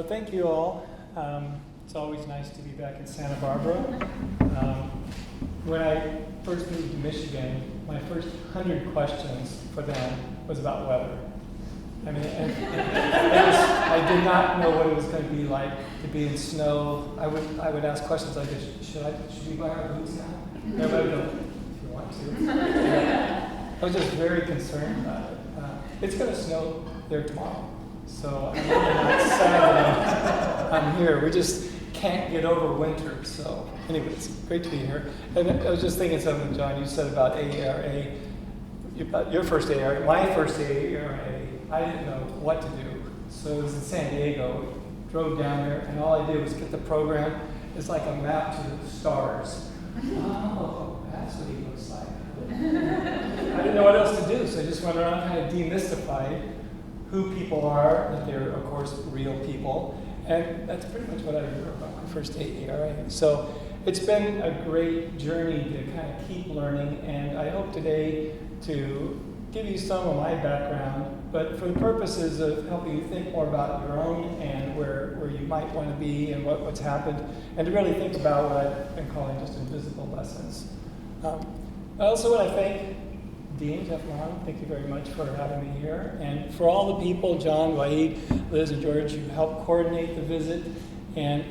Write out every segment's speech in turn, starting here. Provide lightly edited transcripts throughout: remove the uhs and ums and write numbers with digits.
So thank you all. It's always nice to be back in Santa Barbara. When I first moved to Michigan, my first 100 questions for them was about weather. I mean, I did not know what it was going to be like to be in snow. I would ask questions like, should we buy our boots now? Everybody would go, if you want to. I was just very concerned about it. It's going to snow there tomorrow. So I'm really not sad that I'm here. We just can't get over winter. So anyway, it's great to be here. And I was just thinking something, John, you said about AERA. Your first AERA, my first AERA, I didn't know what to do. So it was in San Diego, drove down there, and all I did was get the program. It's like a map to the stars. Oh, that's what he looks like. I didn't know what else to do, so I just went around kind of demystified who people are, that they're, of course, real people. And that's pretty much what I remember about my first AERA. So it's been a great journey to kind of keep learning, and I hope today to give you some of my background, but for the purposes of helping you think more about your own and where you might want to be and what's happened, and to really think about what I've been calling just invisible lessons. I also want to thank Dean Jeff Long, thank you very much for having me here, and for all the people, John, Wahid, Liz, and George, who helped coordinate the visit. And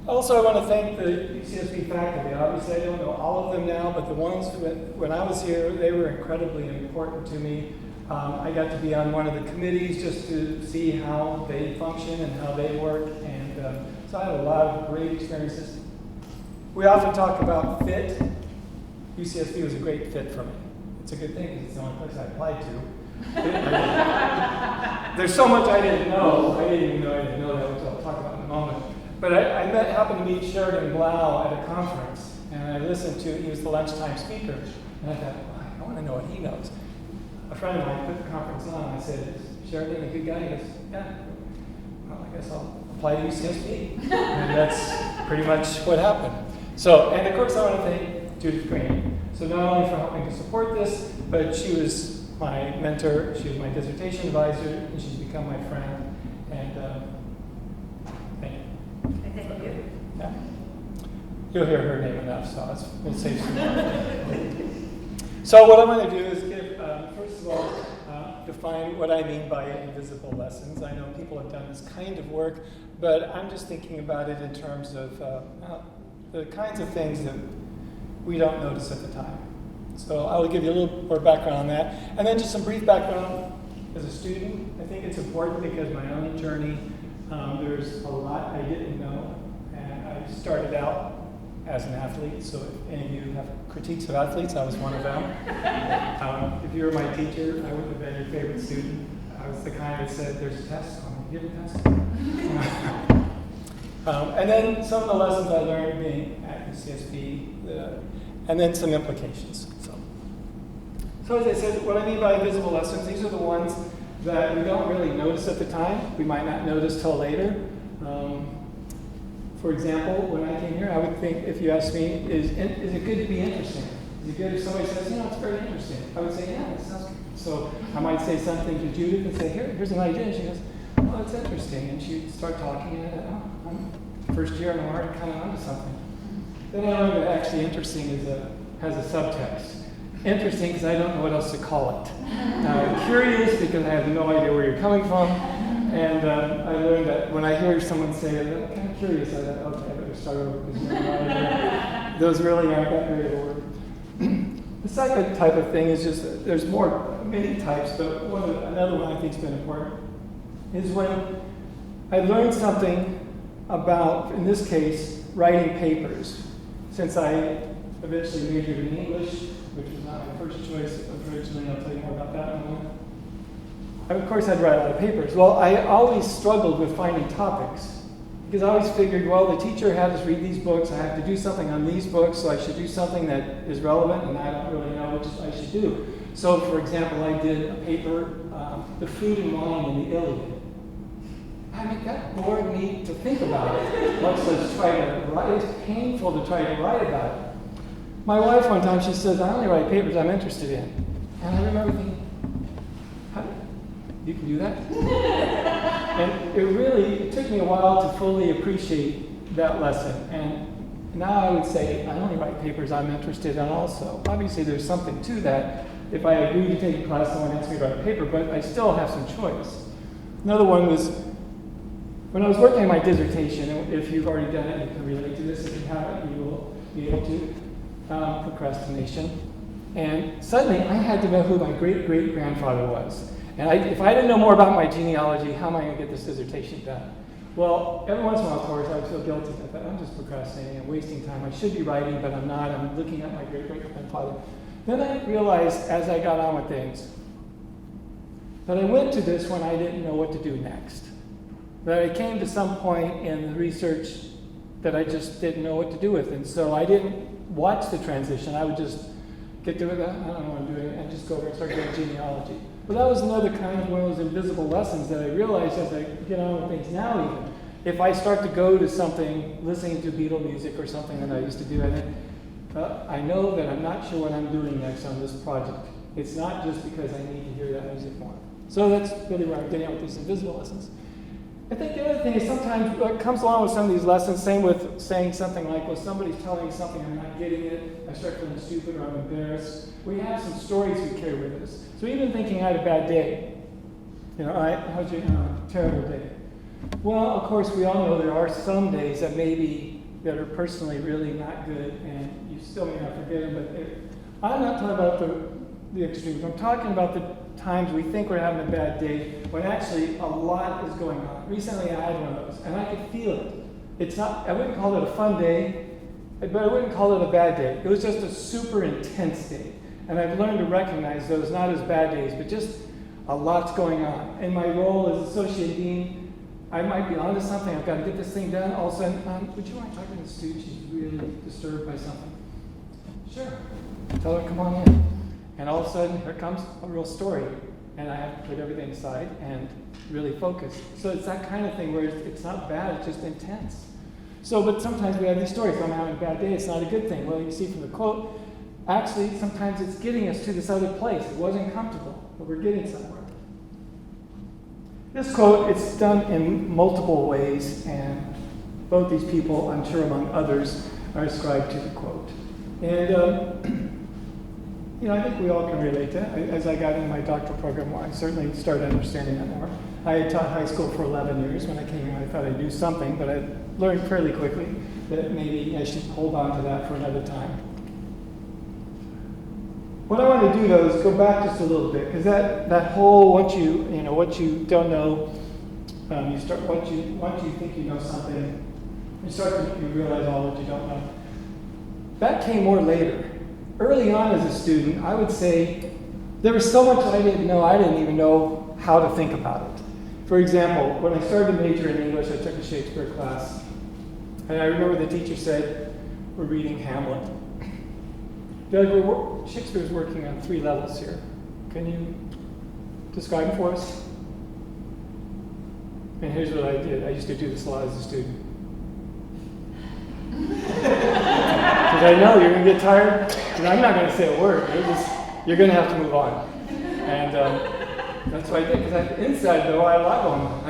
also I want to thank the UCSB faculty. Obviously I don't know all of them now, but the ones who, when I was here, they were incredibly important to me. I got to be on one of the committees just to see how they function and how they work, and so I had a lot of great experiences. We often talk about fit. UCSB was a great fit for me. It's a good thing because it's the only place I applied to. There's so much I didn't know. I didn't even know I didn't know that, which I'll talk about in a moment. But I happened to meet Sheridan Blau at a conference, and I listened to, he was the lunchtime speaker, and I thought, well, I want to know what he knows. A friend of mine put the conference on, and I said, is Sheridan a good guy? He goes, yeah. Well, I guess I'll apply to UCSB. And that's pretty much what happened. So, and of course I want to thank Judith Green. So not only for helping to support this, but she was my mentor, she was my dissertation advisor, and she's become my friend. And thank you. Thank you. Yeah. You'll hear her name enough, so we'll save some more. So what I'm going to do is give, first of all, define what I mean by invisible lessons. I know people have done this kind of work, but I'm just thinking about it in terms of the kinds of things that we don't notice at the time. So I'll give you a little more background on that. And then just some brief background as a student. I think it's important because my own journey, there's a lot I didn't know. And I started out as an athlete, so if any of you have critiques of athletes, I was one of them. If you were my teacher, I wouldn't have been your favorite student. I was the kind that said, there's a test, I'm going to give a test. And then some of the lessons I learned being at UCSB, and then some implications. So as I said, what I mean by invisible lessons, these are the ones that we don't really notice at the time. We might not notice till later. For example, when I came here, I would think, if you asked me, is it good to be interesting? Is it good if somebody says, it's very interesting? I would say, yeah, it sounds good. So I might say something to Judith and say, here's an idea. And she goes, oh, it's interesting. And she'd start talking, and I'm first year, and I'm already kind of onto something. Then I learned that actually interesting has a subtext. Interesting because I don't know what else to call it. Curious because I have no idea where you're coming from. And I learned that when I hear someone say, I'm kind of curious, I thought, okay, I better start over because you have no idea. Those really aren't that great of a word. The second type of thing is just, there's many types, but another one I think has been important is when I learned something about, in this case, writing papers. Since I eventually majored in English, which was not my first choice originally, I'll tell you more about that in a moment. Of course, I'd write a lot of papers. Well, I always struggled with finding topics, because I always figured, well, the teacher had us read these books, I have to do something on these books, so I should do something that is relevant, and I don't really know which I should do. So, for example, I did a paper, The Food and Wine in the Iliad. I mean, that bored me to think about it, much less try to write. It's painful to try to write about it. My wife one time, she says, I only write papers I'm interested in. And I remember thinking, you can do that? And it took me a while to fully appreciate that lesson. And now I would say I only write papers I'm interested in also. Obviously there's something to that. If I agree to take a class, someone asks me to write a paper, but I still have some choice. Another one was when I was working on my dissertation, and if you've already done it, you can relate to this. If you haven't, you will be able to. Procrastination. And suddenly I had to know who my great-great-grandfather was. And if I didn't know more about my genealogy, how am I going to get this dissertation done? Well, every once in a while, of course, I would feel guilty. I thought, I'm just procrastinating, I'm wasting time. I should be writing, but I'm not. I'm looking at my great-great-grandfather. Then I realized, as I got on with things, that I went to this when I didn't know what to do next. That I came to some point in the research that I just didn't know what to do with. And so I didn't watch the transition. I would just get to it, I don't know what I'm doing, and just go over and start doing genealogy. But that was another kind of one of those invisible lessons that I realized as I get on with things now even. If I start to go to something, listening to Beatle music or something that I used to do, I know that I'm not sure what I'm doing next on this project. It's not just because I need to hear that music more. So that's really where I'm getting at with these invisible lessons. I think the other thing is sometimes what comes along with some of these lessons, same with saying something like, well, somebody's telling me something, I'm not getting it, I start feeling stupid or I'm embarrassed. We have some stories we carry with us. So even thinking I had a bad day, how'd you, terrible day. Well, of course, we all know there are some days that that are personally really not good, and you still may not forget them, but I'm not talking about the extremes. I'm talking about the times we think we're having a bad day when actually a lot is going on. Recently I had one of those, and I could feel it. I wouldn't call it a fun day, but I wouldn't call it a bad day. It was just a super intense day. And I've learned to recognize those not as bad days, but just a lot's going on. In my role as associate dean, I might be onto something, I've got to get this thing done. All of a sudden, would you mind talking to the student? She's really disturbed by something. Sure. Tell her, come on in. And all of a sudden, here comes a real story. And I have to put everything aside and really focus. So it's that kind of thing where it's not bad, it's just intense. But sometimes we have these stories. If I'm having a bad day, it's not a good thing. Well, you see from the quote, actually, sometimes it's getting us to this other place. It wasn't comfortable, but we're getting somewhere. This quote, it's done in multiple ways, and both these people, I'm sure among others, are ascribed to the quote. And I think we all can relate to it. As I got into my doctoral program more, I certainly started understanding that more. I had taught high school for 11 years. When I came here, I thought I'd do something, but I learned fairly quickly that maybe I should hold on to that for another time. What I want to do, though, is go back just a little bit, because that whole what you don't know, once you think you know something, you realize all that you don't know. That came more later. Early on as a student, I would say there was so much I didn't know, I didn't even know how to think about it. For example, when I started to major in English, I took a Shakespeare class. And I remember the teacher said, we're reading Hamlet. Shakespeare's working on 3 levels here. Can you describe it for us? And here's what I did. I used to do this a lot as a student. Because I know you're going to get tired, and I'm not going to say a word. You're going to have to move on. And that's what I did, because inside, though, I had a lot going on.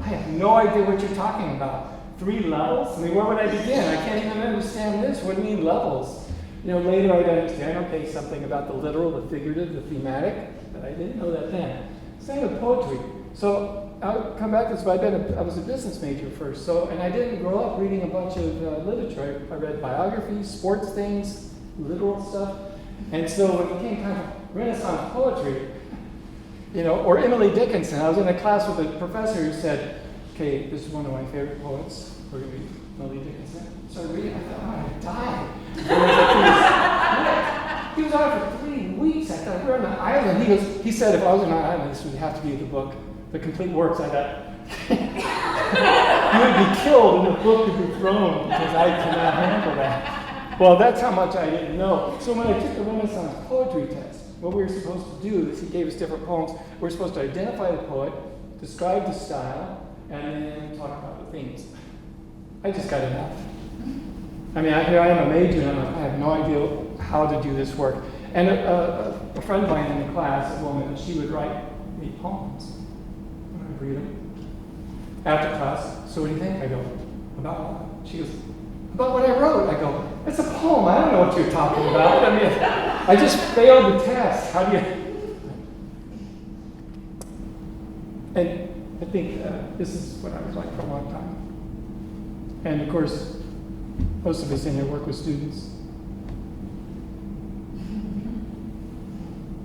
I have no idea what you're talking about. 3 levels? I mean, where would I begin? I can't even understand this. What do you mean levels? Later I'd understand, okay, something about the literal, the figurative, the thematic, but I didn't know that then. Same with poetry. So I'll come back to this, but I was a business major first, and I didn't grow up reading a bunch of literature. I read biographies, sports things, literal stuff. And so when it became kind of Renaissance poetry, or Emily Dickinson, I was in a class with a professor who said, okay, this is one of my favorite poets. We're going to read Emily Dickinson. So I read it, I thought, I'm going to die. He was on for 3 weeks. I thought, we're on an island. He said, if I was on an island, this would have to be the book, the complete works. I thought, you would be killed and the book would be thrown because I cannot handle that. Well, that's how much I didn't know. So when I took the Renaissance poetry test, what we were supposed to do is he gave us different poems. We were supposed to identify the poet, describe the style, and then talk about the themes. I just got enough. I mean, here I am a major, and I have no idea how to do this work. And a friend of mine in the class, a woman, she would write me poems. I would read them. after class, so what do you think? I go, about what? She goes, about what I wrote. I go, it's a poem. I don't know what you're talking about. I mean, I just failed the test. How do you? And I think this is what I was like for a long time. And of course, most of us in here work with students.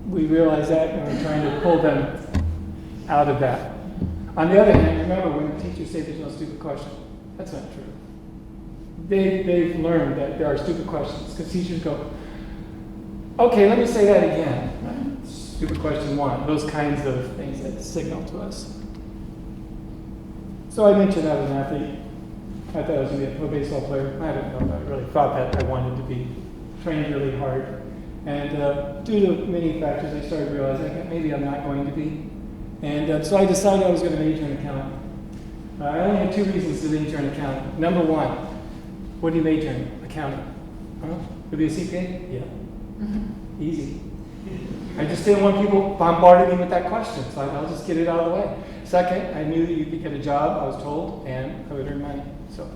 We realize that and we're trying to pull them out of that. On the other hand, remember when teachers say there's no stupid question, that's not true. They've learned that there are stupid questions because teachers go, okay, let me say that again. Right? Stupid question one, those kinds of things that signal to us. So I mentioned I was an athlete. I thought I was going to be a pro baseball player. I didn't know. I really thought that I wanted to be trained really hard. And due to many factors, I started realizing that maybe I'm not going to be. And so I decided I was going to major in accounting. I only had two reasons to major in accounting. Number one, what do you major in? Accounting. Huh? To be a CPA? Yeah. Easy. I just didn't want people bombarding me with that question, so I'll just get it out of the way. Second, I knew that you could get a job, I was told, and I would earn money. So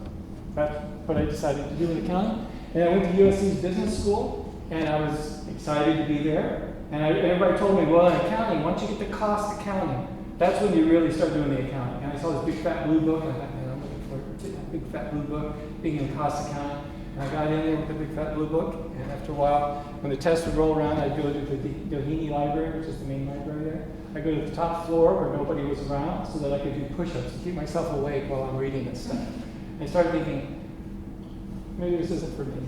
that's what I decided to do with accounting. And I went to USC's business school, and I was excited to be there. And everybody told me, well, in accounting, once you get to cost accounting, that's when you really start doing the accounting. And I saw this big fat blue book, and I thought, man, I'm looking forward to that big fat blue book, being in cost accounting. And I got in there with the big fat blue book, and after a while, when the test would roll around, I'd go to the Doheny Library, which is the main library there. I'd go to the top floor where nobody was around so that I could do push-ups to keep myself awake while I'm reading this stuff. And I started thinking, maybe this isn't for me.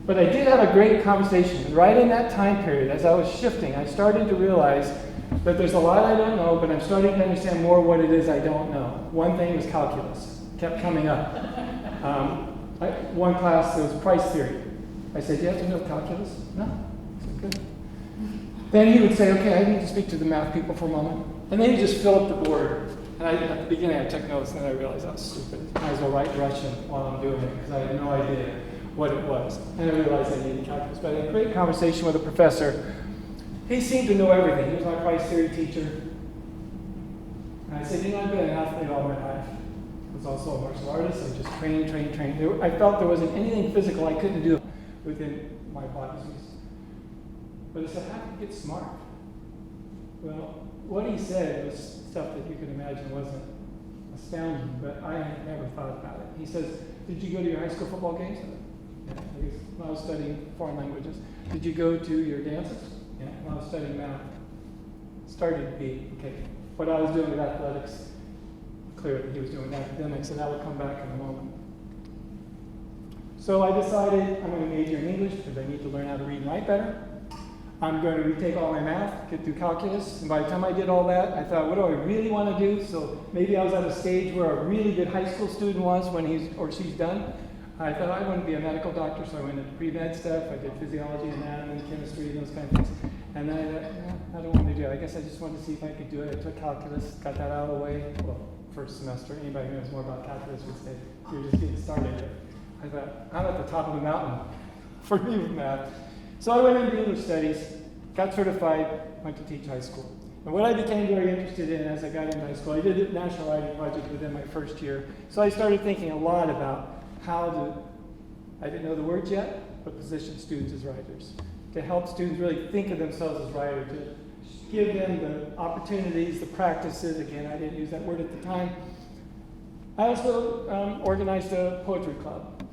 But I did have a great conversation. And right in that time period, as I was shifting, I started to realize that there's a lot I don't know, but I'm starting to understand more what it is I don't know. One thing was calculus. It kept coming up. One class, there was price theory. I said, do you have to know calculus? No. I said, good. Then he would say, okay, I need to speak to the math people for a moment. And then he'd just fill up the board. And at the beginning, I took notes, and then I realized I was stupid. I might as well write Russian while I'm doing it, because I had no idea what it was. And I realized I needed calculus. But I had a great conversation with a professor. He seemed to know everything. He was my price theory teacher. And I said, you know, I've been an athlete all my life. I was also a martial artist. I just trained. I felt there wasn't anything physical I couldn't do within my body's use. But I said, how do you get smart? Well, what he said was stuff that you could imagine wasn't astounding, but I had never thought about it. He says, did you go to your high school football games? Yeah, when I was studying foreign languages. Did you go to your dances? Yeah, when I was studying math. Started to be, okay, what I was doing with athletics, clearly he was doing academics, and that would come back in a moment. So I decided I'm going to major in English because I need to learn how to read and write better. I'm going to retake all my math, get through calculus, and by the time I did all that, I thought, what do I really want to do? So maybe I was at a stage where a really good high school student was when he's or she's done. I thought I want to be a medical doctor, so I went into pre-med stuff. I did physiology, anatomy, chemistry, and those kind of things. And then I thought, I don't want to do it. I guess I just wanted to see if I could do it. I took calculus, got that out of the way. Well, first semester, anybody who knows more about calculus would say, you're just getting started. I thought, I'm at the top of the mountain for me with math. So I went into English studies, got certified, went to teach high school. And what I became very interested in as I got into high school, I did a national writing project within my first year. So I started thinking a lot about how to, I didn't know the words yet, but position students as writers. To help students really think of themselves as writers, to give them the opportunities, the practices. Again, I didn't use that word at the time. I also organized a poetry club.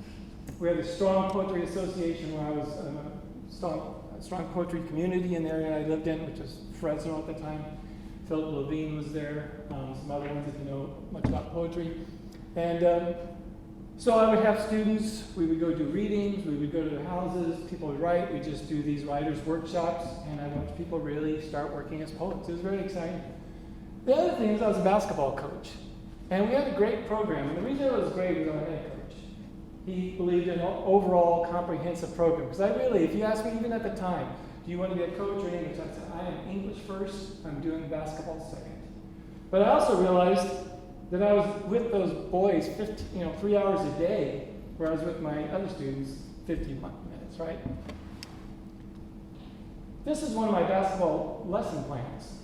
We had a strong poetry association where I was a strong poetry community in the area I lived in, which was Fresno at the time. Philip Levine was there, some other ones if you know much about poetry. And so I would have students, we would go do readings, we would go to their houses, people would write, we'd just do these writers' workshops, and I watched people really start working as poets. It was very exciting. The other thing is I was a basketball coach, and we had a great program, and the reason it was great was our head coach. He believed in an overall comprehensive program. Because I really, if you ask me even at the time, do you want to be a coach or English? I said, I am English first, I'm doing basketball second. But I also realized that I was with those boys 3 hours a day, where I was with my other students 51 minutes, right? This is one of my basketball lesson plans,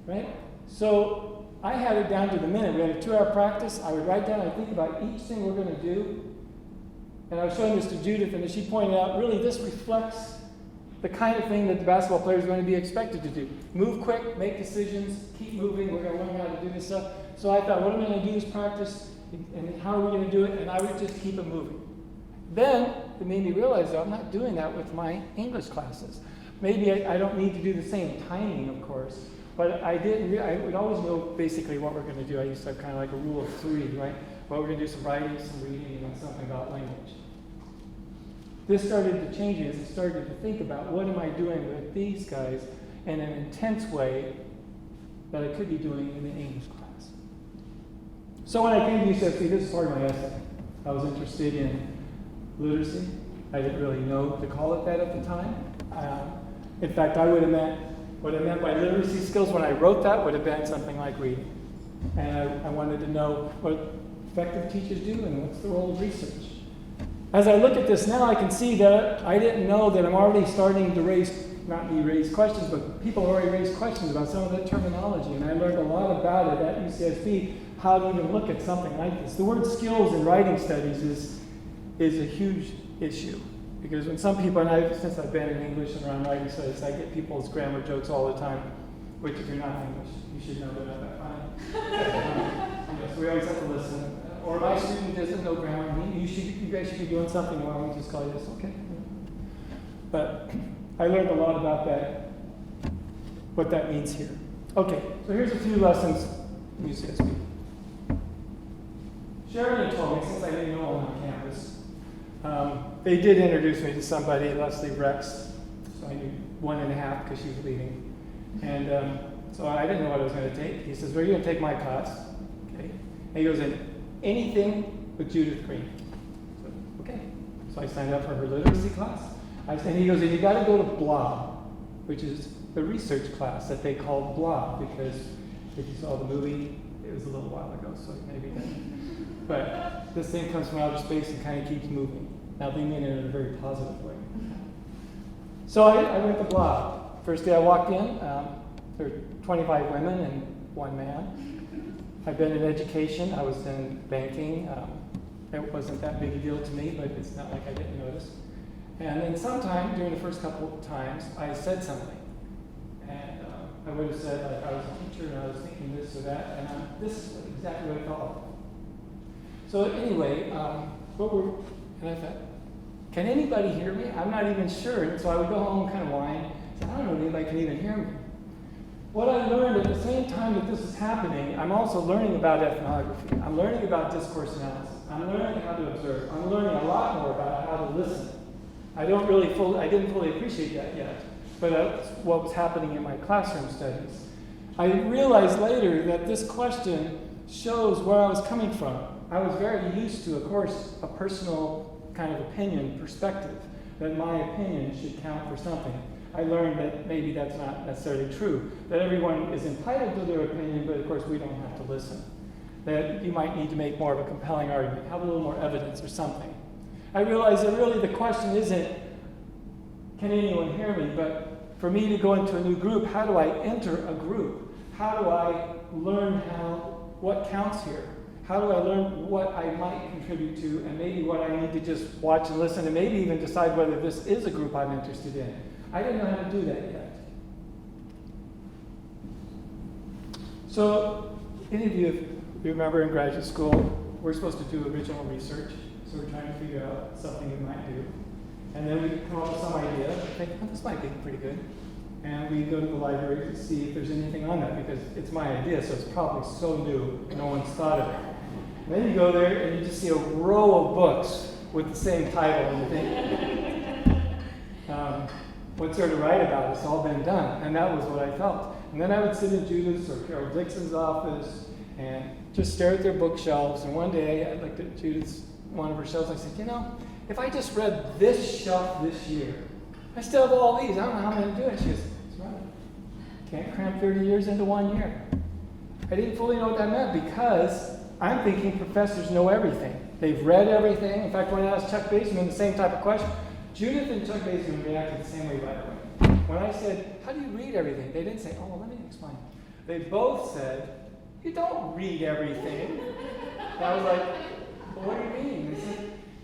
right? So I had it down to the minute. We had a 2-hour practice. I would write down and think about each thing we're going to do. And I was showing this to Judith, and as she pointed out, really this reflects the kind of thing that the basketball player is going to be expected to do. Move quick, make decisions, keep moving. We're going to learn how to do this stuff. So I thought, what am I going to do is practice, and how are we going to do it? And I would just keep it moving. Then it made me realize that I'm not doing that with my English classes. Maybe I don't need to do the same timing, of course, but I would always know basically what we're going to do. I used to have kind of like a rule of 3, right? Well, we're going to do some writing, some reading, and then something about language. This started to change as I started to think about what am I doing with these guys in an intense way that I could be doing in the English class. So when I came to UCSB, this is part of my essay. I was interested in literacy. I didn't really know to call it that at the time. In fact, I would have meant, what I meant by literacy skills when I wrote that would have been something like reading. And I wanted to know what effective teachers do and what's the role of research. As I look at this now, I can see that I didn't know that I'm already starting to raise questions, but people already raised questions about some of that terminology. And I learned a lot about it at UCSB, how to even look at something like this. The word skills in writing studies is a huge issue. Because when some people, and since I've been in English and around writing studies, I get people's grammar jokes all the time, which if you're not English, you should know they're not that funny. So we always have to listen. Or my student doesn't know grammar, you guys should be doing something, why don't we just call you this, okay? But I learned a lot about that, what that means here. Okay, so here's a few lessons from UCSB. Sheridan told me, since I didn't know him on campus, they did introduce me to somebody, Leslie Rex, so I knew 1.5 because she was leaving. And so I didn't know what I was going to take. He says, well, you're going to take my class. Okay. And he goes, anything with Judith Green. So, okay. So I signed up for her literacy class. And he goes, and you got to go to BLOB, which is the research class that they called BLOB, because if you saw the movie, it was a little while ago, so maybe then. But this thing comes from outer space and kind of keeps moving. Now they mean it in a very positive way. So I went to BLOB. First day I walked in, there were 25 women and 1 man. I've been in education. I was in banking. It wasn't that big a deal to me, but it's not like I didn't notice. And then sometime during the first couple of times, I said something. And I would have said, like, I was a teacher and I was thinking this or that, and this is exactly what I thought. So anyway, and I thought, can anybody hear me? I'm not even sure. And so I would go home and kind of whine. I don't know if anybody can even hear me. What I learned at the same time that this is happening, I'm also learning about ethnography. I'm learning about discourse analysis. I'm learning how to observe. I'm learning a lot more about how to listen. I didn't fully appreciate that yet, but that's what was happening in my classroom studies. I realized later that this question shows where I was coming from. I was very used to, of course, a personal kind of opinion perspective, that my opinion should count for something. I learned that maybe that's not necessarily true, that everyone is entitled to their opinion, but of course we don't have to listen. That you might need to make more of a compelling argument, have a little more evidence or something. I realized that really the question isn't, can anyone hear me, but for me to go into a new group, how do I enter a group? How do I learn what counts here? How do I learn what I might contribute to, and maybe what I need to just watch and listen, and maybe even decide whether this is a group I'm interested in? I didn't know how to do that yet. So, any of you, if you remember in graduate school, we're supposed to do original research. So we're trying to figure out something we might do. And then we come up with some idea, think, oh, this might be pretty good. And we go to the library to see if there's anything on that, because it's my idea, so it's probably so new, no one's thought of it. And then you go there and you just see a row of books with the same title, and you think, what's there to write about? It's all been done. And that was what I felt. And then I would sit in Judith's or Carol Dixon's office and just stare at their bookshelves. And one day I looked at one of her shelves, and I said, if I just read this shelf this year, I still have all these. I don't know how I'm going to do it. She goes, that's right. Can't cram 30 years into 1 year. I didn't fully know what that meant, because I'm thinking professors know everything. They've read everything. In fact, when I asked Chuck Baseman the same type of question, Judith and Chuck Baseman reacted the same way, by the way. When I said, how do you read everything? They didn't say, oh, well, let me explain. They both said, You don't read everything. And I was like, well, what do you mean?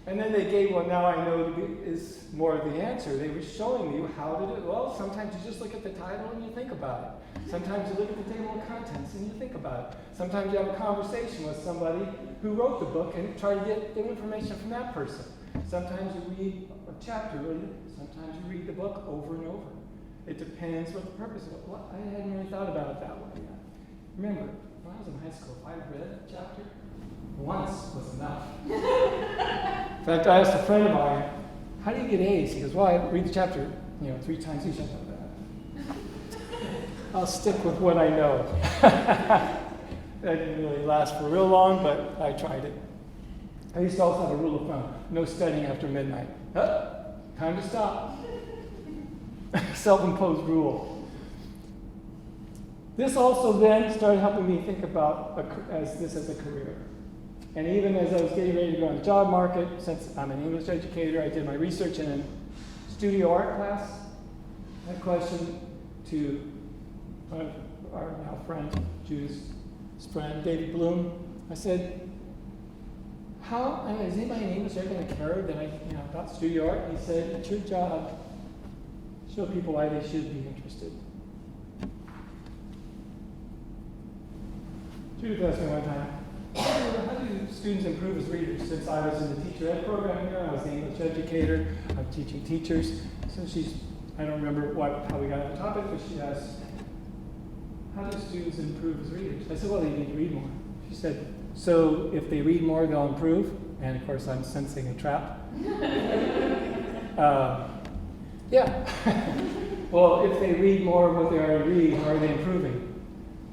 And then they gave what now I know is more of the answer. They were showing me how to do it. Well, sometimes you just look at the title and you think about it. Sometimes you look at the table of contents and you think about it. Sometimes you have a conversation with somebody who wrote the book and try to get information from that person. Sometimes you read a chapter, sometimes you read the book over and over. It depends what the purpose of it. Well, I hadn't really thought about it that way yet. Remember, when I was in high school, if I read a chapter, once was enough. In fact, I asked a friend of mine, how do you get A's? He goes, well, I read the chapter 3 times each. I thought, I'll stick with what I know. That didn't really last for real long, but I tried it. I used to also have a rule of thumb, no studying after midnight. Time to stop. Self-imposed rule. This also then started helping me think about this as a career. And even as I was getting ready to go on the job market, since I'm an English educator, I did my research in a studio art class. I questioned to our now friend, Judith's friend, David Bloom. I said, is anybody in English ever going to care that I, about studio art? He said, it's your job. Show people why they should be interested. Judith asked me one time, how do students improve as readers? Since I was in the teacher ed program here, I was the English educator, I'm teaching teachers. So I don't remember how we got on the topic, but she asked, how do students improve as readers? I said, well, they need to read more. She said, so if they read more, they'll improve? And of course, I'm sensing a trap. Yeah. Well, if they read more of what they already read, how are they improving?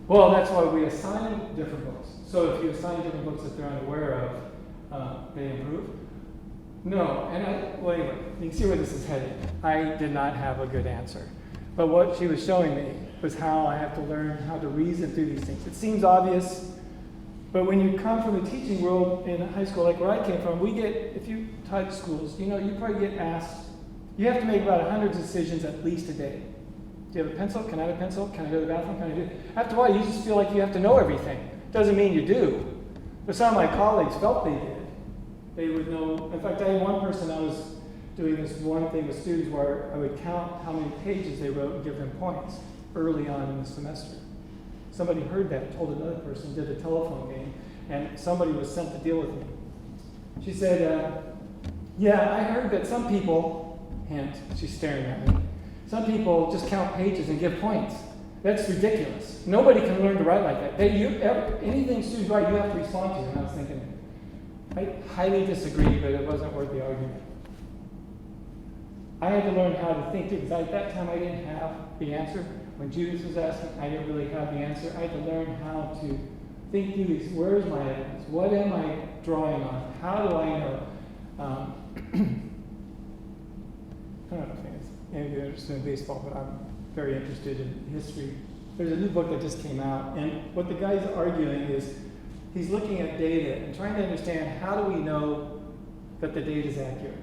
Well, that's why we assign different books. So if you assign different books that they're unaware of, they improve? No. And anyway, you can see where this is headed. I did not have a good answer. But what she was showing me was how I have to learn how to reason through these things. It seems obvious, but when you come from the teaching world in high school, like where I came from, if you touch schools, you probably get asked, you have to make about 100 decisions at least a day. Do you have a pencil? Can I have a pencil? Can I go to the bathroom? Can I do it? After a while, you just feel like you have to know everything. Doesn't mean you do. But some of my colleagues felt they did. They would know. In fact, I had one person, I was doing this one thing with students where I would count how many pages they wrote and give them points early on in the semester. Somebody heard that, told another person, did a telephone game, and somebody was sent to deal with me. She said, yeah, I heard that some people, hint, she's staring at me, some people just count pages and give points. That's ridiculous. Nobody can learn to write like that. Anything students write, you have to respond to. And I was thinking, I highly disagree, but it wasn't worth the argument. I had to learn how to think too, because at that time I didn't have the answer. When Judith was asking, I didn't really have the answer. I had to learn how to think through these. Where's my evidence? What am I drawing on? How do I know? I don't know if you're interested in baseball, but I'm very interested in history. There's a new book that just came out, and what the guy's arguing is he's looking at data and trying to understand how do we know that the data is accurate?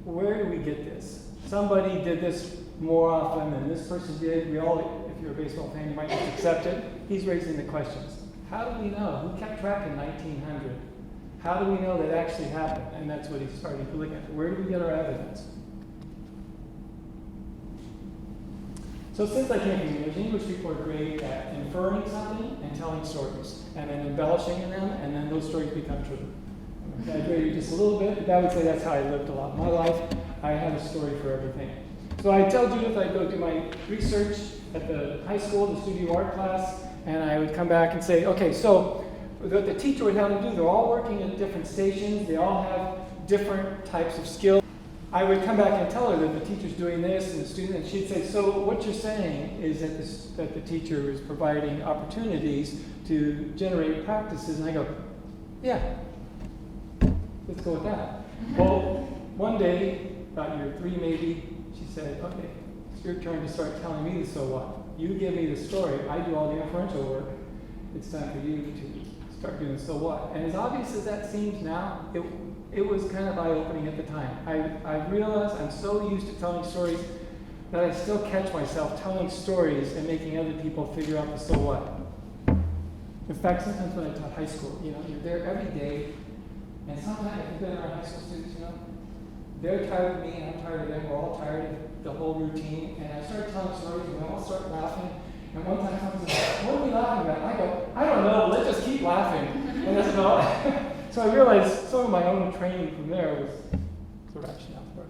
Where do we get this? Somebody did this more often than this person did. We all, if you're a baseball fan, you might just accept it. He's raising the questions. How do we know? Who kept track in 1900? How do we know that actually happened? And that's what he's starting to look at. Where do we get our evidence? So since I came from English, English people are great at inferring something and telling stories, and then embellishing in them, and then those stories become true. I exaggerated just a little bit, but I would say that's how I lived a lot of my life. I had a story for everything. So I tell Judith I'd go do my research at the high school, the studio art class, and I would come back and say, okay, so what the teacher would have to do, they're all working at different stations, they all have different types of skills. I would come back and tell her that the teacher's doing this and the student, and she'd say, so what you're saying is that the teacher is providing opportunities to generate practices, and I go, yeah, let's go with that. Well, one day, about year 3 maybe, she said, okay, it's your turn to start telling me the so what. You give me the story, I do all the inferential work. It's time for you to start doing so what. And as obvious as that seems now, it was kind of eye-opening at the time. I realized I'm so used to telling stories that I still catch myself telling stories and making other people figure out the so what. In fact, sometimes when I taught high school, you're there every day, and sometimes if you've been around high school students, they're tired of me, and I'm tired of them, we're all tired of the whole routine, and I start telling stories, and we all start laughing, and one time someone says, what are we laughing about? I go, I don't know, but let's just keep laughing. And that's all. So I realized some of my own training from there was the rationale for it.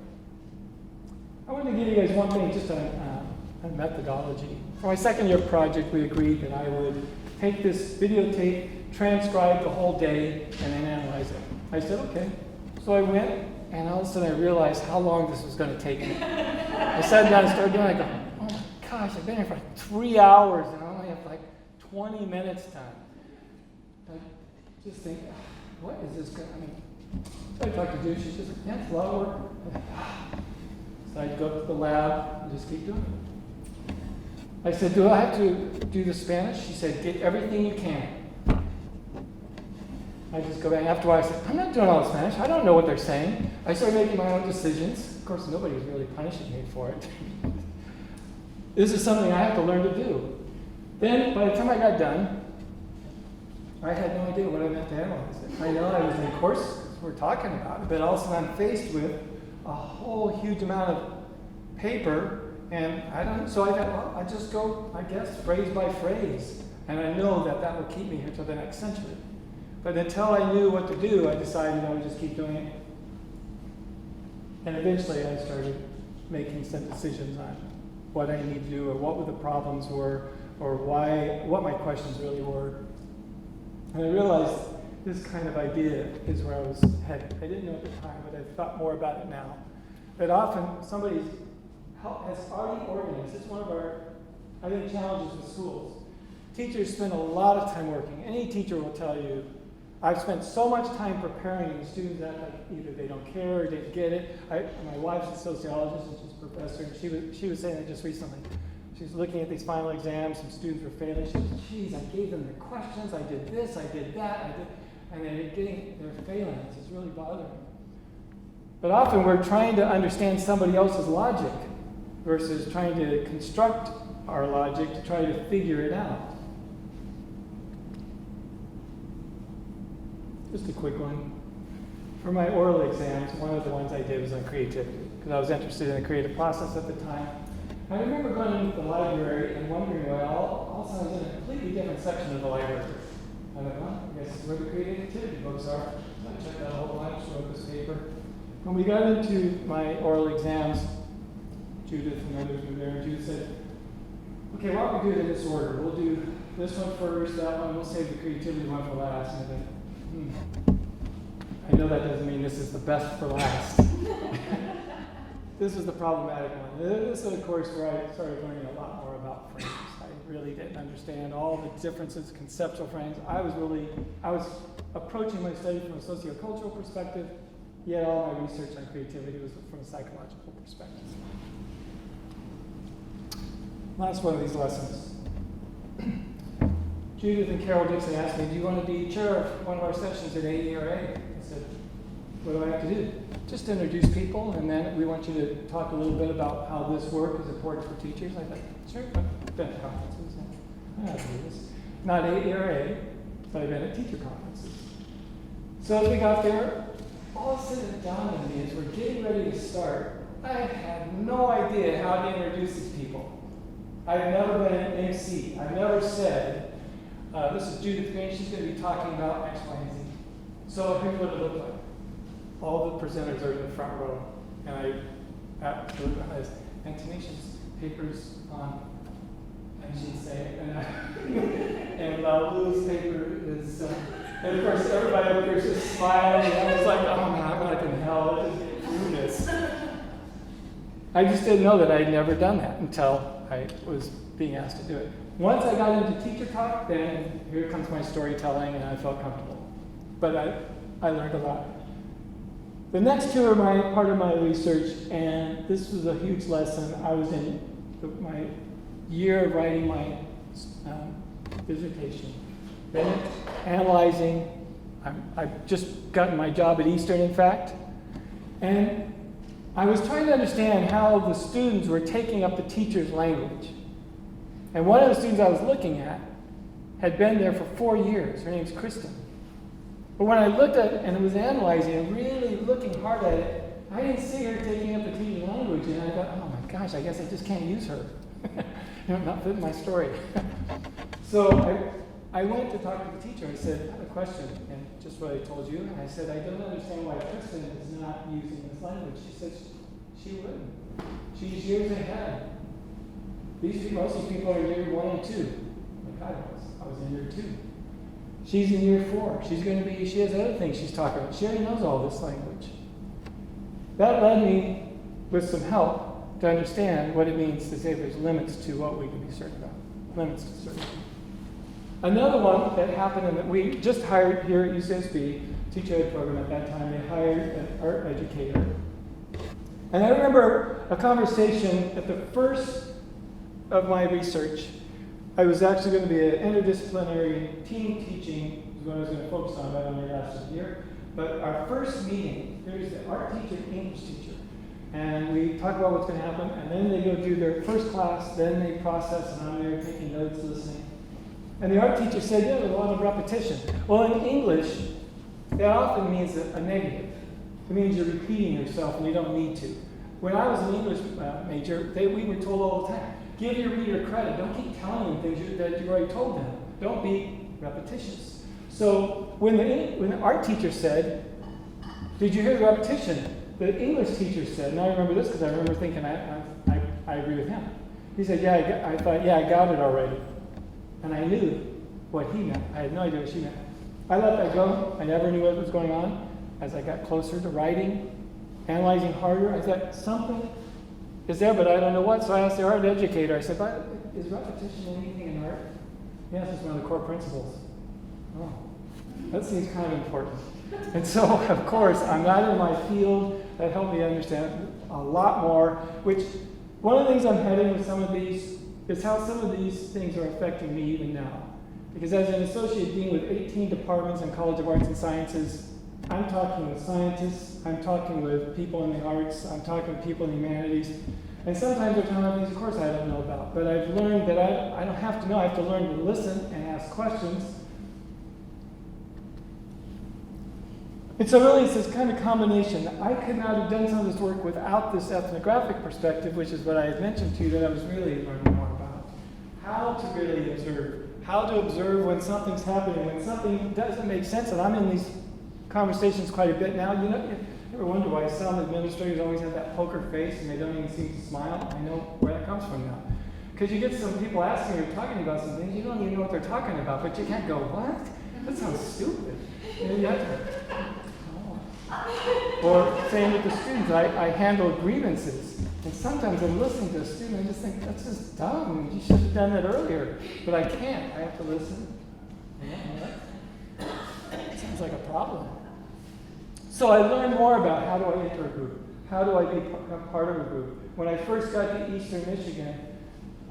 I wanted to give you guys one thing, just on methodology. For my second year project, we agreed that I would take this videotape, transcribe the whole day, and then analyze it. I said, okay. So I went, and all of a sudden I realized how long this was going to take me. I sat down and started doing it. I go, oh my gosh, I've been here for like 3 hours, and I only have like 20 minutes time. I just think, what is this going to, so I talked to Judy, she says, yeah, it's a lot of work. So I'd go to the lab and just keep doing it. I said, do I have to do the Spanish? She said, get everything you can. I just go back. After a while, I said, I'm not doing all the Spanish. I don't know what they're saying. I started making my own decisions. Of course, nobody was really punishing me for it. This is something I have to learn to do. Then, by the time I got done, I had no idea what I meant to analyze it. I know I was in course we're talking about it, but also I'm faced with a whole huge amount of paper. And so I thought, well, I just go, I guess, phrase by phrase. And I know that will keep me here till the next century. But until I knew what to do, I decided I would just keep doing it. And eventually I started making some decisions on what I need to do, or what the problems were, or what my questions really were. And I realized this kind of idea is where I was headed. I didn't know at the time, but I've thought more about it now. That often somebody has already organized. It's one of our, I think, challenges with schools. Teachers spend a lot of time working. Any teacher will tell you, I've spent so much time preparing, and the students act like either they don't care or didn't get it. My wife's a sociologist, and she's a professor, and she was saying that just recently. She's looking at these final exams, some students were failing. She said, geez, I gave them the questions, I did this, I did that, and they're failing. It's really bothering them. But often we're trying to understand somebody else's logic versus trying to construct our logic to try to figure it out. Just a quick one. For my oral exams, one of the ones I did was on creativity, because I was interested in the creative process at the time. I remember going into the library and wondering why all of a sudden I was in a completely different section of the library. I thought, well, I guess it's where the creativity books are. So I checked out a whole bunch, wrote this paper. When we got into my oral exams, Judith and others were there, and Judith said, okay, why don't we do it in this order? We'll do this one first, that one, we'll save the creativity one for last. And I thought, I know that doesn't mean this is the best for last. This is the problematic one. This is a course where I started learning a lot more about frames. I really didn't understand all the differences, conceptual frames. I was approaching my study from a sociocultural perspective, yet all my research on creativity was from a psychological perspective. Last one of these lessons. Judith and Carol Dixon asked me, do you want to be chair of one of our sessions at AERA? I said, what do I have to do? Just introduce people, and then we want you to talk a little bit about how this work is important for teachers. I thought, sure, I've been at conferences. I know how to do this. Not AERA, but I've been at teacher conferences. So as we got there, all of a sudden it dawned on me as we're getting ready to start, I had no idea how to introduce these people. I've never been an MC. I've never said, this is Judith Green, she's going to be talking about X, Y, and Z. So here's what it looked like. All the presenters are in the front row, and I has Antonation's papers on, and she'd say, and Lou's paper is, and of course everybody up there is just smiling, and I was like, oh man, I'm like in hell, I just do this. I just didn't know that I'd never done that until I was being asked to do it. Once I got into teacher talk, then here comes my storytelling, and I felt comfortable. But I learned a lot. The next two are part of my research, and this was a huge lesson. I was in my year of writing my dissertation, then analyzing. I've just gotten my job at Eastern, in fact, and I was trying to understand how the students were taking up the teacher's language. And one of the students I was looking at had been there for 4 years. Her name's Kristen. But when I looked at it and was analyzing and really looking hard at it, I didn't see her taking up the teaching language, and I thought, oh my gosh, I guess I just can't use her. Not fitting my story. So I went to talk to the teacher. I said, I have a question, and just what I told you. And I said, I don't understand why Kristen is not using this language. She said she wouldn't. She's years ahead. Most of these people are in year 1 and 2. Like I was in year 2. She's in year 4. She has other things she's talking about. She already knows all this language. That led me with some help to understand what it means to say there's limits to what we can be certain about. Limits to certainty. Another one that happened, and that we just hired here at UCSB, teacher ed program at that time, they hired an art educator. And I remember a conversation at the first of my research. I was actually going to be an interdisciplinary team teaching, is what I was going to focus on right on the last year. But our first meeting, there's the art teacher and English teacher. And we talk about what's going to happen, and then they go do their first class, then they process, and I'm there taking notes, listening. And the art teacher said, yeah, there's a lot of repetition. Well, in English, that often means a negative. It means you're repeating yourself, and you don't need to. When I was an English major, we were told all the time, give your reader credit. Don't keep telling them things that you already told them. Don't be repetitious. So when the art teacher said, did you hear the repetition? The English teacher said, and I remember this because I remember thinking, I agree with him. He said, I got it already. And I knew what he meant. I had no idea what she meant. I let that go. I never knew what was going on. As I got closer to writing, analyzing harder, I thought something is there, but I don't know what. So I asked the art educator, I said, is repetition anything in art? Yes, it's one of the core principles. Oh, that seems kind of important. And so, of course, I'm not in my field. That helped me understand a lot more, which one of the things I'm heading with some of these is how some of these things are affecting me even now. Because as an associate dean with 18 departments in College of Arts and Sciences, I'm talking with scientists, I'm talking with people in the arts, I'm talking with people in the humanities, and sometimes they're telling me things, of course, I don't know about. But I've learned that I don't have to know, I have to learn to listen and ask questions. And so really it's this kind of combination. I could not have done some of this work without this ethnographic perspective, which is what I had mentioned to you that I was really learning more about. How to really observe. How to observe when something's happening, when something doesn't make sense. And I'm in these conversations quite a bit now. You ever wonder why some administrators always have that poker face and they don't even seem to smile? I know where that comes from now. Because you get some people asking or talking about some things, you don't even know what they're talking about, but you can't go, what? That sounds stupid. You have to, Or same with the students, I handle grievances. And sometimes I'm listening to a student, I just think, that's just dumb. You should have done that earlier. But I can't. I have to listen. That sounds like a problem. So I learned more about how do I enter a group? How do I become part of a group? When I first got to Eastern Michigan,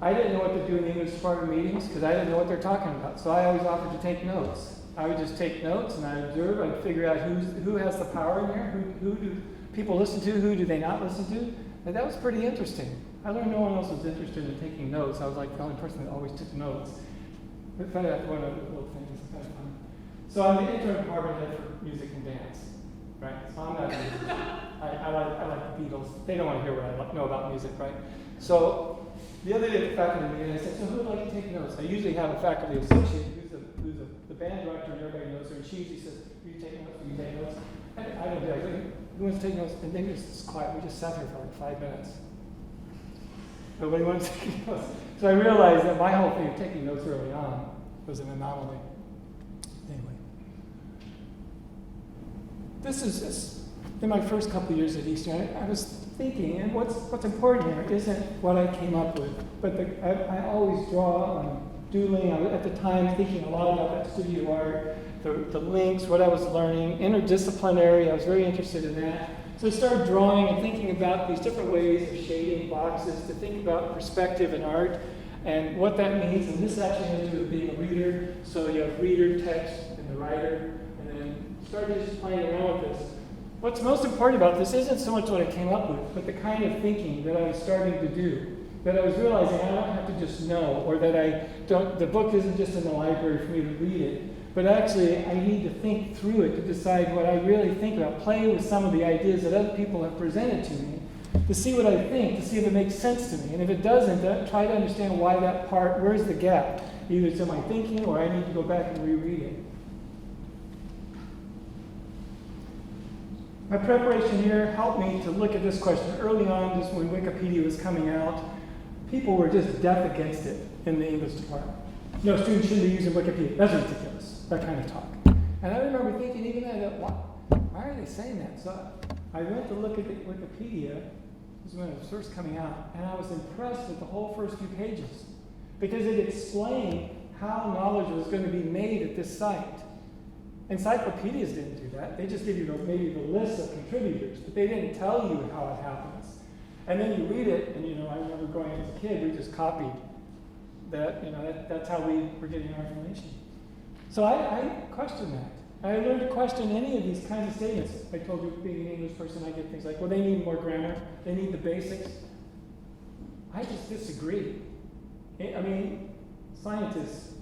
I didn't know what to do in the English department meetings because I didn't know what they're talking about. So I always offered to take notes. I would just take notes and I'd observe. I'd figure out who has the power in here, who do people listen to, who do they not listen to. And that was pretty interesting. I learned no one else was interested in taking notes. I was like the only person that always took notes. But that's one of the little things. It's kind of fun. So I'm the interim department head for music and dance. Right? So I'm not music. I like the Beatles. They don't want to hear what I know about music, right? So the other day at the faculty meeting, I said, so who would like to take notes? I usually have a faculty associate who's the band director, and everybody knows her, and she usually says, will you take notes? Will you take notes? And I don't do that. Who wants to take notes? And then it's quiet. We just sat here for like 5 minutes. Nobody wants to take notes. So I realized that my whole thing of taking notes early on was an anomaly. Anyway. This is in my first couple of years at Eastern, I was thinking, and what's important here isn't what I came up with, but I always draw on doodling. I was at the time thinking a lot about that studio art, the links, what I was learning, interdisciplinary, I was very interested in that. So I started drawing and thinking about these different ways of shading boxes, to think about perspective in art and what that means. And this actually has to do with being a reader. So you have reader, text, and the writer, and then started just playing around with this. What's most important about this isn't so much what I came up with, but the kind of thinking that I was starting to do. that I was realizing I don't have to just know, or that the book isn't just in the library for me to read it, but actually I need to think through it to decide what I really think about, play with some of the ideas that other people have presented to me, to see what I think, to see if it makes sense to me. And if it doesn't, try to understand why that part, where's the gap? Either it's in my thinking or I need to go back and reread it. My preparation here helped me to look at this question. Early on, just when Wikipedia was coming out, people were just deaf against it in the English department. No, students shouldn't be using Wikipedia. That's ridiculous, that kind of talk. And I remember thinking even then, why are they saying that? So I went to look at the Wikipedia, this was when it was first coming out, and I was impressed with the whole first few pages, because it explained how knowledge was going to be made at this site. Encyclopedias didn't do that. They just give you maybe the list of contributors, but they didn't tell you how it happens. And then you read it, and I remember growing up as a kid, we just copied that. That's how we were getting our information. So I questioned that. I learned to question any of these kinds of statements. I told you, being an English person, I get things like, well, they need more grammar, they need the basics. I just disagree. I mean, scientists,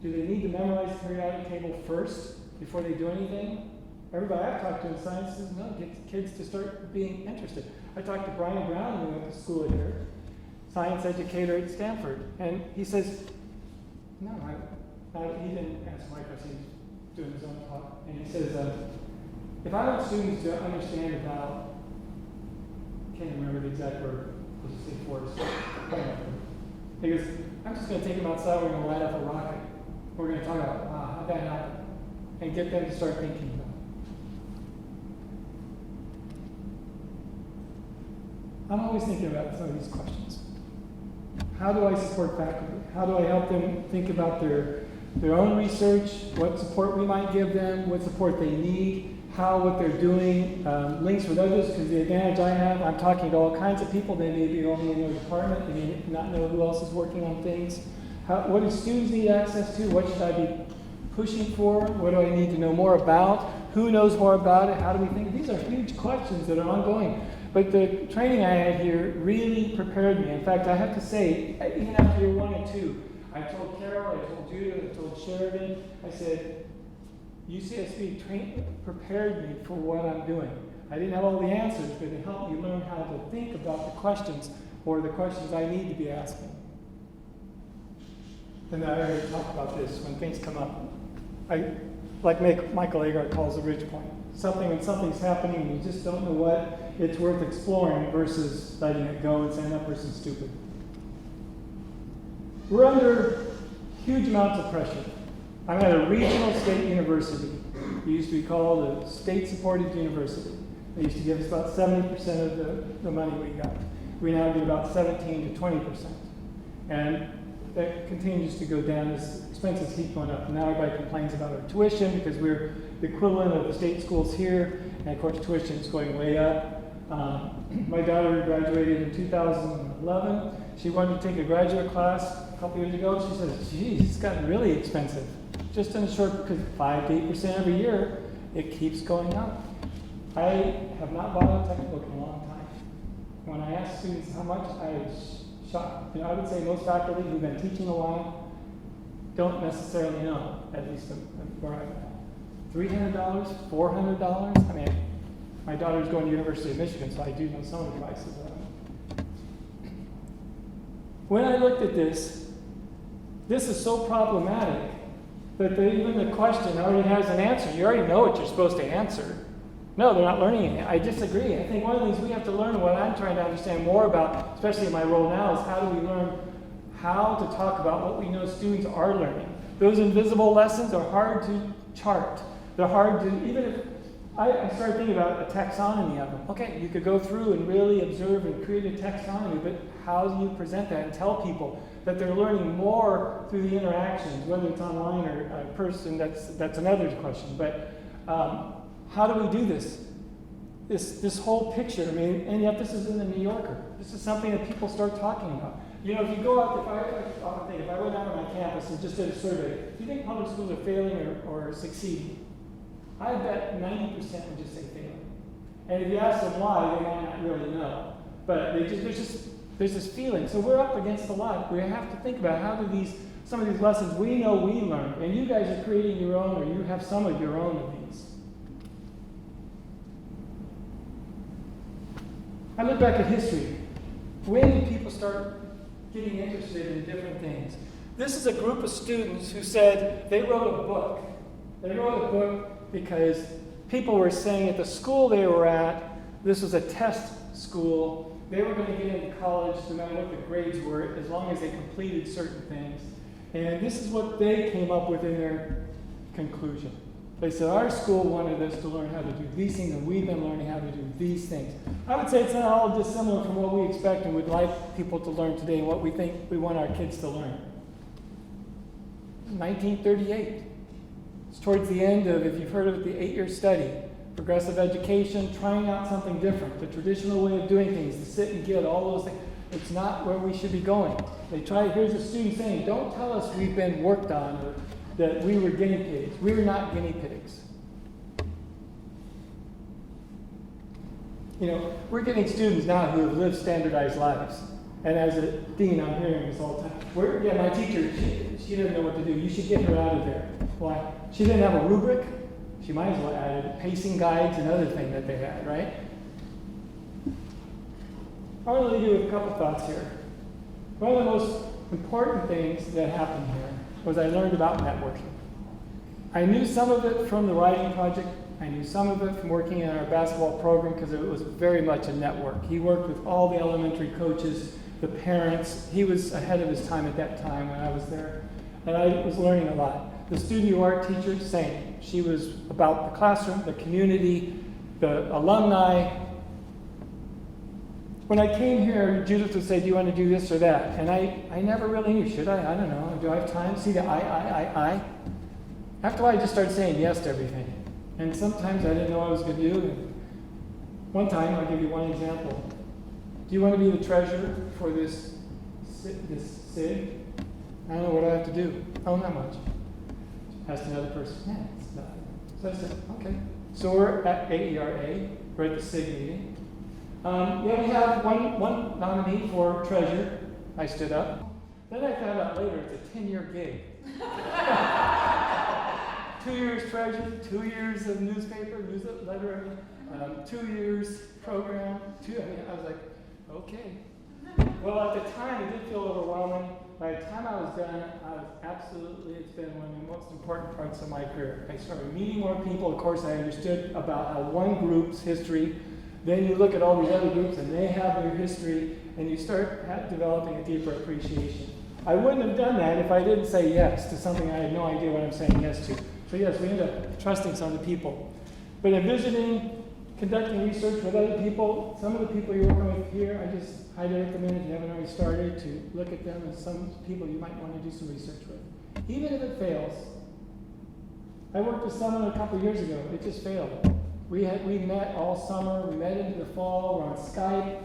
do they need to memorize the periodic table first before they do anything? Everybody I've talked to in science says, no, get kids to start being interested. I talked to Brian Brown, who went to school here, science educator at Stanford, and he says, no, he didn't answer my question, he's doing his own talk, and he says, if I want students to understand about, I can't remember the exact word, let's just say force, he goes, I'm just going to take them outside, we're going to light up a rocket, we're going to talk about, wow, how'd that happen? And get them to start thinking about it. I'm always thinking about some of these questions. How do I support faculty? How do I help them think about their own research, what support we might give them, what support they need, how what they're doing links with others, because the advantage I have, I'm talking to all kinds of people. They may be only in their department, they may not know who else is working on things. What do students need access to? What should I be pushing for? What do I need to know more about? Who knows more about it? How do we think? These are huge questions that are ongoing. But the training I had here really prepared me. In fact, I have to say, even after year 1 and 2, I told Carol, I told Judith, I told Sheridan, I said, UCSB prepared me for what I'm doing. I didn't have all the answers, but it helped me learn how to think about the questions, or the questions I need to be asking. And I already talked about this when things come up. Like Michael Agar calls a ridge point. When something's happening and you just don't know what, it's worth exploring versus letting it go and saying that person's stupid. We're under huge amounts of pressure. I'm at a regional state university. It used to be called a state-supported university. They used to give us about 70% of the money we got. We now get about 17 to 20%. And that continues to go down as expenses keep going up. Now everybody complains about our tuition because we're the equivalent of the state schools here, and of course tuition is going way up. My daughter graduated in 2011. She wanted to take a graduate class a couple years ago. She said, geez, it's gotten really expensive. Just in a short, because 5 to 8% every year, it keeps going up. I have not bought a textbook in a long time. When I ask students how much, I was shocked. I would say most faculty who've been teaching a while don't necessarily know, at least where I'm at. $300, $400. I mean, my daughter's going to the University of Michigan, so I do know some of the prices. When I looked at this is so problematic that even the question already has an answer. You already know what you're supposed to answer. No, they're not learning it. I disagree. I think one of the things we have to learn, what I'm trying to understand more about, especially in my role now, is how do we learn how to talk about what we know students are learning. Those invisible lessons are hard to chart. They're hard to, even if, I started thinking about a taxonomy of them. Okay, you could go through and really observe and create a taxonomy, but how do you present that and tell people that they're learning more through the interactions, whether it's online or a person, that's another question. But how do we do this? This whole picture, I mean, and yet this is in the New Yorker. This is something that people start talking about. If you go out, if I went out on my campus and just did a survey, do you think public schools are failing or succeeding? I bet 90% would just say failing. And if you ask them why, they might not really know. But there's just There's this feeling. So we're up against a lot. We have to think about how do some of these lessons we know we learned, and you guys are creating your own, or you have some of your own of these. I look back at history. When did people start getting interested in different things? This is a group of students who said they wrote a book. They wrote a book because people were saying at the school they were at, this was a test school, they were going to get into college no matter what the grades were, as long as they completed certain things. And this is what they came up with in their conclusion. They said, our school wanted us to learn how to do these things, and we've been learning how to do these things. I would say it's not all dissimilar from what we expect and would like people to learn today and what we think we want our kids to learn. 1938. It's towards the end of, if you've heard of it, the 8-year study. Progressive education, trying out something different. The traditional way of doing things, the sit and get, all those things. It's not where we should be going. Here's a student saying, don't tell us we've been worked on or that we were guinea pigs. We were not guinea pigs. You know, we're getting students now who have lived standardized lives. And as a dean, I'm hearing this all the time. My teacher, she doesn't know what to do. You should get her out of there. Why? She didn't have a rubric. She might as well add it. Pacing guides, another thing that they had, right? I want to leave you with a couple thoughts here. One of the most important things that happened here was I learned about networking. I knew some of it from the writing project. I knew some of it from working in our basketball program because it was very much a network. He worked with all the elementary coaches, the parents. He was ahead of his time at that time when I was there. And I was learning a lot. The studio art teacher, same. She was about the classroom, the community, the alumni. When I came here, Judith would say, do you want to do this or that? And I never really knew. Should I? I don't know. Do I have time? See the I. After a while, I just started saying yes to everything. And sometimes I didn't know what I was going to do. And one time, I'll give you one example. Do you want to be the treasurer for this SIG? I don't know what I have to do. Oh, not much. Asked another person. Yeah, it's nothing. So I said, okay. So we're at AERA. We're at the SIG meeting. We have one nominee for treasurer. I stood up. Then I found out later it's a 10-year gig. 2 years treasurer, 2 years of newspaper, newsletter, 2 years program. I was like, okay. Well, at the time, it did feel overwhelming. By the time I was done, it's been one of the most important parts of my career. I started meeting more people. Of course, I understood about how one group's history. Then you look at all these other groups, and they have their history, and you start developing a deeper appreciation. I wouldn't have done that if I didn't say yes to something I had no idea what I'm saying yes to. So yes, we end up trusting some of the people. But envisioning, conducting research with other people, some of the people you're working with here, I just highly recommend if you haven't already started to look at them as some people you might want to do some research with. Even if it fails. I worked with someone a couple years ago. It just failed. We met all summer. We met into the fall. We're on Skype.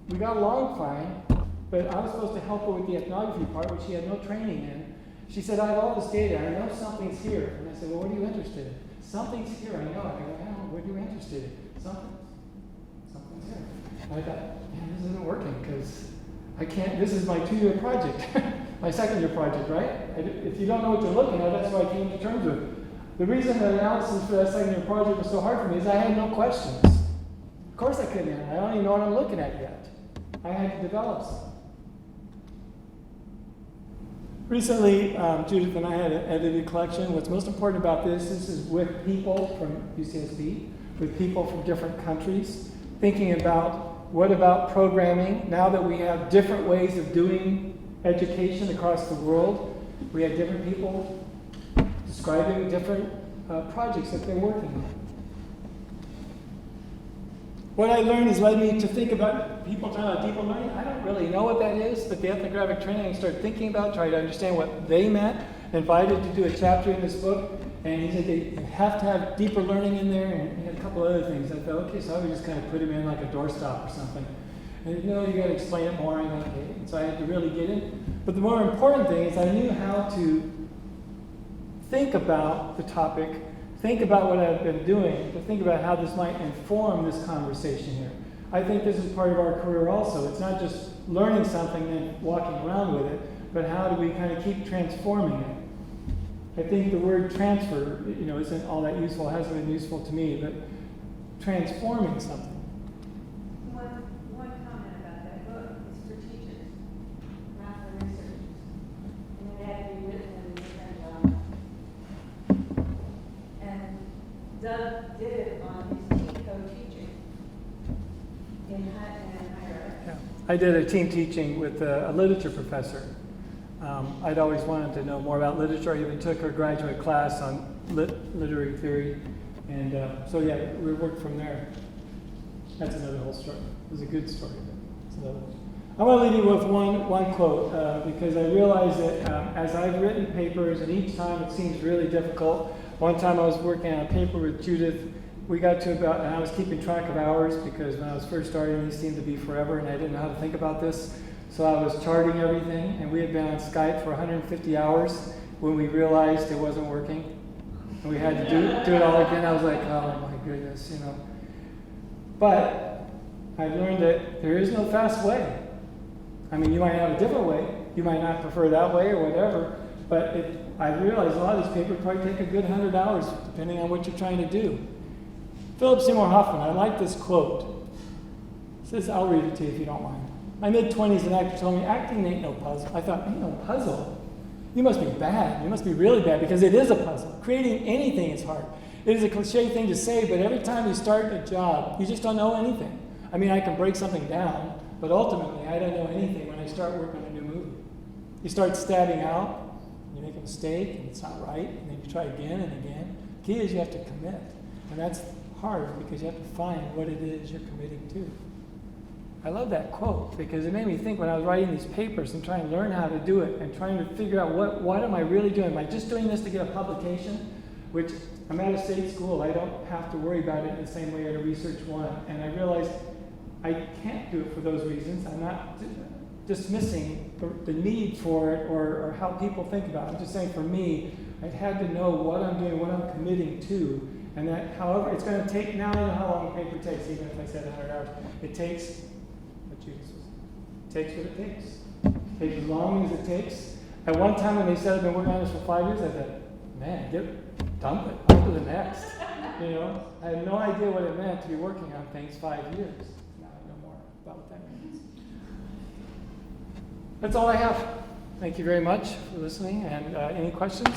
We got along fine, but I was supposed to help her with the ethnography part, which she had no training in. She said, I have all this data. I know something's here. And I said, well, what are you interested in? Something's here. I know. I go, well, what are you interested in? Something's here. And I thought, man, this isn't working because I can't. This is my 2-year project, my 2nd-year project, right? If you don't know what you're looking at, that's what I came to terms with. The reason the analysis for that 2nd-year project was so hard for me is I had no questions. Of course I couldn't. I don't even know what I'm looking at yet. I had to develop some. Recently, Judith and I had an edited collection. What's most important about this is with people from UCSB, with people from different countries, thinking about what about programming. Now that we have different ways of doing education across the world, we have different people describing different projects that they're working on. What I learned has led me to think about people talking about deeper learning. I don't really know what that is, but the ethnographic training I started thinking about, trying to understand what they meant. Invited to do a chapter in this book, and he said they have to have deeper learning in there, and he had a couple other things. I thought, okay, so I would just kind of put him in like a doorstop or something. And you got to explain it more, and so I had to really get in. But the more important thing is I knew how to think about the topic, think about what I've been doing, to think about how this might inform this conversation here. I think this is part of our career also. It's not just learning something and walking around with it, but how do we kind of keep transforming it? I think the word transfer, isn't all that useful, hasn't been useful to me, but transforming something. One comment about that book is for teachers, not for researchers. And it had to be written in different and Doug did it on his co-teaching in higher. Yeah. I did a team teaching with a literature professor. I'd always wanted to know more about literature. I even took her graduate class on literary theory. And we worked from there. That's another whole story. It was a good story. It's another one. I want to leave you with one quote because I realize that as I've written papers, and each time it seems really difficult. One time I was working on a paper with Judith. We got to about, and I was keeping track of hours because when I was first starting, these seemed to be forever, and I didn't know how to think about this. So I was charting everything, and we had been on Skype for 150 hours when we realized it wasn't working. And we had to do it all again. I was like, oh my goodness, But I've learned that there is no fast way. I mean, you might have a different way. You might not prefer that way or whatever. But I realized a lot of these papers probably take a good 100 hours, depending on what you're trying to do. Philip Seymour Hoffman, I like this quote. It says, I'll read it to you if you don't mind. My mid-20s, an actor told me, acting ain't no puzzle. I thought, ain't no puzzle? You must be bad. You must be really bad, because it is a puzzle. Creating anything is hard. It is a cliche thing to say, but every time you start a job, you just don't know anything. I mean, I can break something down, but ultimately, I don't know anything when I start working on a new movie. You start stabbing out, you make a mistake, and it's not right, and then you try again and again. The key is you have to commit, and that's hard because you have to find what it is you're committing to. I love that quote because it made me think when I was writing these papers and trying to learn how to do it and trying to figure out what am I really doing? Am I just doing this to get a publication? Which I'm at a state school. I don't have to worry about it in the same way at a research one. And I realized I can't do it for those reasons. I'm not dismissing the need for it or how people think about it. I'm just saying for me, I've had to know what I'm doing, what I'm committing to. And that however it's going to take, now I know how long a paper takes, even if I said 100 hours. It takes what it takes. It takes as long as it takes. At one time when they said I've been working on this for 5 years, I thought, man, dump it, on to the next. I had no idea what it meant to be working on things 5 years. Now I know more about what that means. That's all I have. Thank you very much for listening, and any questions?